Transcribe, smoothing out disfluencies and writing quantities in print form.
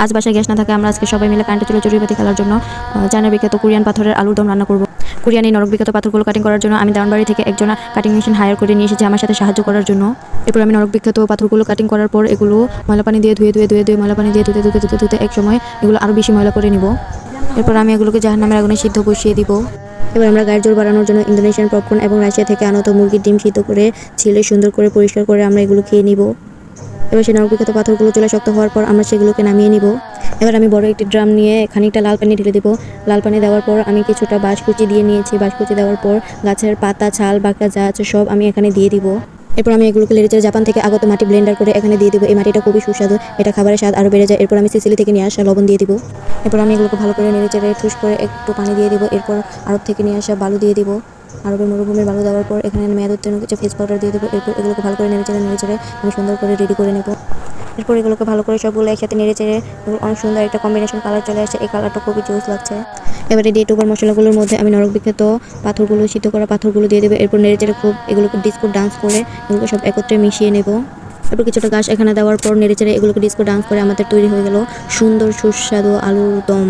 আজ বাসায় গ্যাস না থাকে আমরা আজকে সবাই মিলে কারেন্টের চুলো চড়ুইপাতি খেলার জন্য চায়নার বিখ্যাত কোরিয়ান পাথরের আলুর দম রান্না করব। কোরিয়ান এই নরক বিখ্যাত পাথরগুলো কাটিং করার জন্য আমি দাউনবাড়ি থেকে একজন কাটিং মেশিন হায়ার করে নিয়ে এসেছি আমার সাথে সাহায্য করার জন্য। এরপর আমি নরক বিখ্যাত পাথরগুলো কাটিং করার পর এগুলো ময়লা পানি দিয়ে ধুয়ে ময়লা পানি দিয়ে ধুতে এক সময় এগুলো আরও বেশি ময়লা করে নিব। এরপর আমি এগুলোকে জাহান্নামের আগুনে সিদ্ধ বসিয়ে দিব। এবার আমরা গায়ের জোর বাড়ানোর জন্য ইন্দোনেশিয়ান পপকর্ন এবং রাশিয়া থেকে আনত মুরগির ডিম সিদ্ধ করে ছিলে সুন্দর করে পরিষ্কার করে আমরা এগুলো খেয়ে নিব। এবার সেই নরক বিখ্যাত পাথরগুলো চুলায় শক্ত হওয়ার পর আমরা সেগুলোকে নামিয়ে নিব। এবার আমি বড় একটি ড্রাম নিয়ে খানিকটা লাল পানি ঢেলে দেবো। লাল পানি দেওয়ার পর আমি কিছুটা বাঁশকুচি দিয়ে নিয়েছি। বাঁশকুচি দেওয়ার পর গাছের পাতা ছাল বাঁকড়া যা আছে সব আমি এখানে দিয়ে দিব। এরপর আমি এগুলোকে নেড়েচেড়ে জাপান থেকে আগত মাটি ব্লেন্ডার করে এখানে দিয়ে দিব। এই মাটিটা খুবই সুস্বাদু, এটা খাবারের স্বাদ আরও বেড়ে যায়। এরপর আমি সিসিলি থেকে নিয়ে আসা লবণ দিয়ে দিব। এরপর আমি এগুলোকে ভালো করে নেড়েচেড়ে ঠুস করে একটু পানি দিয়ে দিব। এরপর আরব থেকে নিয়ে আসা বালু দিয়ে দিব। আরবের মরুভূমির বালু দেওয়ার পর এখানে মেয়াদ উত্তীর্ণ কিছু ফেস পাউডার দিয়ে দেবো। এরপর এগুলোকে ভালো করে নেড়েচেড়ে আমি সুন্দর করে রেডি করে নেব। এরপর এগুলোকে ভালো করে সবগুলো একসাথে নেড়েচেড়ে অনেক সুন্দর একটা কম্বিনেশন কালার চলে আসছে। এই কালারটা খুবই জোস লাগছে। এবারে দিয়ে টুবার মশলাগুলোর মধ্যে আমি নরক বিখ্যাত পাথরগুলো সিদ্ধ করা পাথরগুলো দিয়ে দেবো। এরপর নেড়েচেড়ে খুব এগুলোকে ডিস্কো ডান্স করে এগুলোকে সব একত্রে মিশিয়ে নেব। এরপর কিছুটা ঘাস এখানে দেওয়ার পর নেড়েচেড়ে এগুলোকে ডিস্কো ডান্স করে আমাদের তৈরি হয়ে গেল সুন্দর সুস্বাদু আলুর দম।